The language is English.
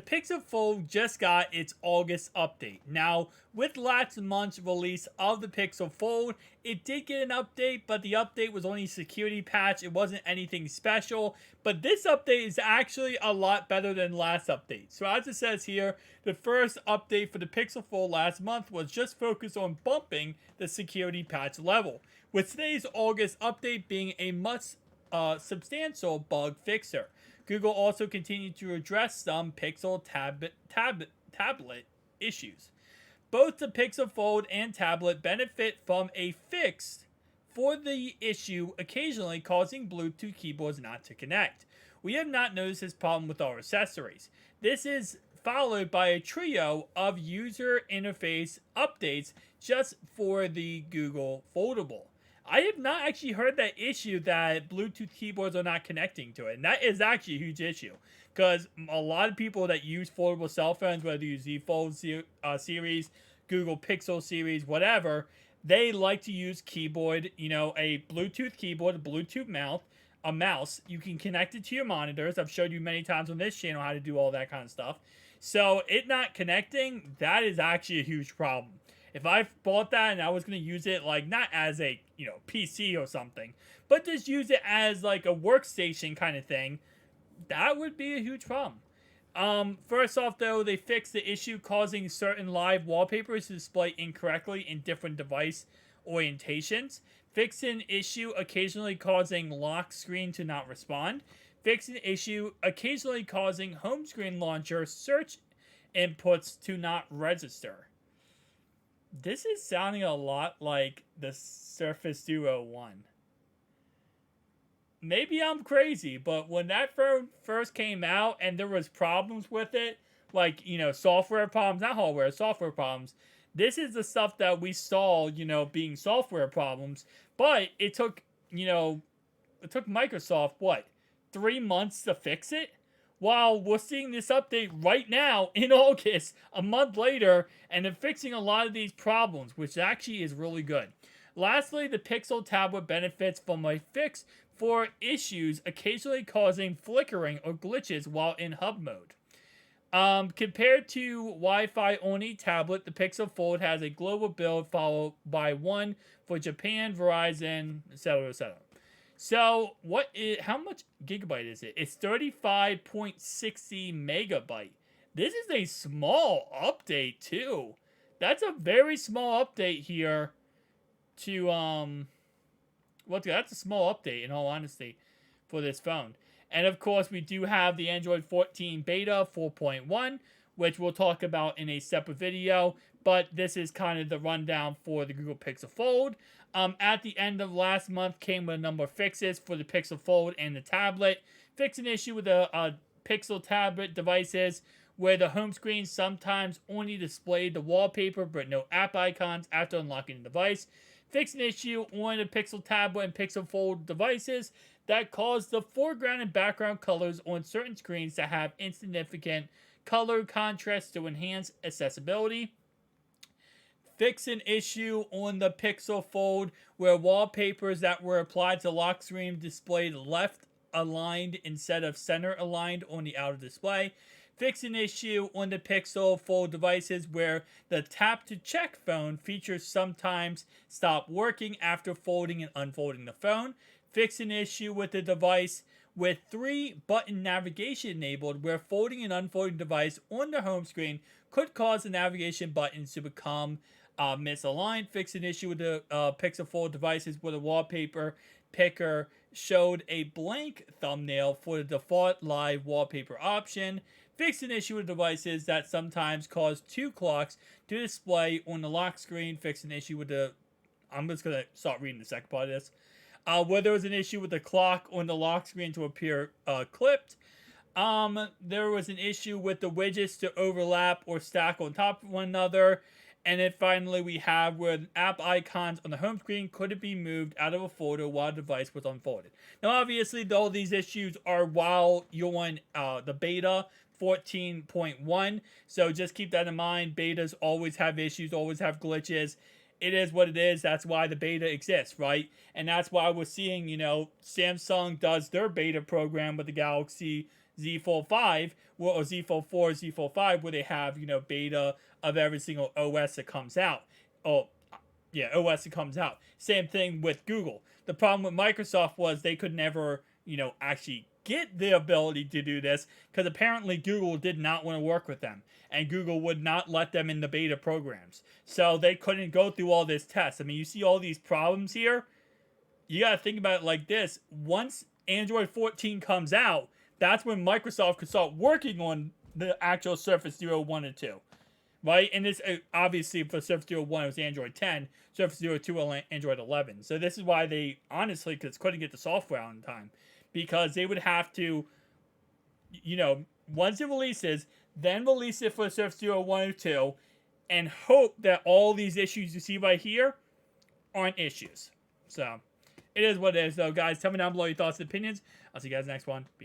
Pixel Fold just got its August update. Now, with last month's release of the Pixel Fold, it did get an update, but the update was only a security patch. It wasn't anything special, but this update is actually a lot better than last update. So as it says here, the first update for the Pixel Fold last month was just focused on bumping the security patch level, with today's August update being a much substantial bug fixer. Google also continued to address some Pixel tablet issues. Both the Pixel Fold and tablet benefit from a fix for the issue occasionally causing Bluetooth keyboards not to connect. We have not noticed this problem with our accessories. This is followed by a trio of user interface updates just for the Google Foldable. I have not actually heard that issue that Bluetooth keyboards are not connecting to it. And that is actually a huge issue. Because a lot of people that use foldable cell phones, whether you use the Fold series, Google Pixel series, whatever, they like to use keyboard, a Bluetooth keyboard, a Bluetooth a mouse. You can connect it to your monitors. I've showed you many times on this channel how to do all that kind of stuff. So it not connecting, that is actually a huge problem. If I bought that and I was going to use it like not as a, PC or something, but just use it as like a workstation kind of thing, that would be a huge problem. First off though, they fixed the issue causing certain live wallpapers to display incorrectly in different device orientations. Fixed an issue occasionally causing lock screen to not respond. Fixed an issue occasionally causing home screen launcher search inputs to not register. This is sounding a lot like the Surface Duo 1. Maybe I'm crazy, but when that phone first came out and there was problems with it, like, software problems, not hardware, software problems, this is the stuff that we saw, being software problems, but it took Microsoft, 3 months to fix it? While we're seeing this update right now in August, a month later, and they're fixing a lot of these problems, which actually is really good. Lastly, the Pixel tablet benefits from a fix for issues occasionally causing flickering or glitches while in hub mode. Compared to Wi-Fi only tablet, the Pixel Fold has a global build followed by one for Japan, Verizon, etc., etc. So, how much gigabyte is it? It's 35.60 megabyte. This is a small update, too. That's a very small update here to, that's a small update, in all honesty, for this phone. And, of course, we do have the Android 14 Beta 4.1, which we'll talk about in a separate video. But this is kind of the rundown for the Google Pixel Fold. At the end of last month came with a number of fixes for the Pixel Fold and the tablet. Fix an issue with the Pixel tablet devices where the home screen sometimes only displayed the wallpaper but no app icons after unlocking the device. Fix an issue on the Pixel tablet and Pixel Fold devices that caused the foreground and background colors on certain screens to have insignificant color contrast to enhance accessibility. Fix an issue on the Pixel Fold where wallpapers that were applied to lock screen displayed left aligned instead of center aligned on the outer display. Fix an issue on the Pixel Fold devices where the tap to check phone features sometimes stop working after folding and unfolding the phone. Fix an issue with the device with 3-button navigation enabled where folding and unfolding device on the home screen could cause the navigation buttons to become misaligned. Fix an issue with the Pixel Fold devices where the wallpaper picker showed a blank thumbnail for the default live wallpaper option. Fix an issue with devices that sometimes cause 2 clocks to display on the lock screen. Fix an issue with the... I'm just going to start reading the second part of this. Where there was an issue with the clock on the lock screen to appear clipped. There was an issue with the widgets to overlap or stack on top of one another. And then finally we have where app icons on the home screen couldn't be moved out of a folder while the device was unfolded. Now obviously all these issues are while you're on the beta 14.1, so just keep that in mind. Betas always have issues, always have glitches. It is what it is. That's why the beta exists, right? And that's why we're seeing, Samsung does their beta program with the Galaxy Z Fold 5 or Z Fold 4, Z Fold 5, where they have, beta of every single OS that comes out. Oh, yeah, OS that comes out. Same thing with Google. The problem with Microsoft was they could never, actually get the ability to do this because apparently Google did not want to work with them. And Google would not let them in the beta programs. So they couldn't go through all this tests. I mean, you see all these problems here. You got to think about it like this. Once Android 14 comes out, that's when Microsoft could start working on the actual Surface Zero 1 and 2. Right? And this, obviously, for Surface Zero 1, it was Android 10. Surface Zero 2 was Android 11. So this is why they, honestly, couldn't get the software out in time. Because they would have to, once it releases, then release it for Surface Zero 1 and 2, and hope that all these issues you see right here aren't issues. So, it is what it is, though, guys. Tell me down below your thoughts and opinions. I'll see you guys next one. Peace.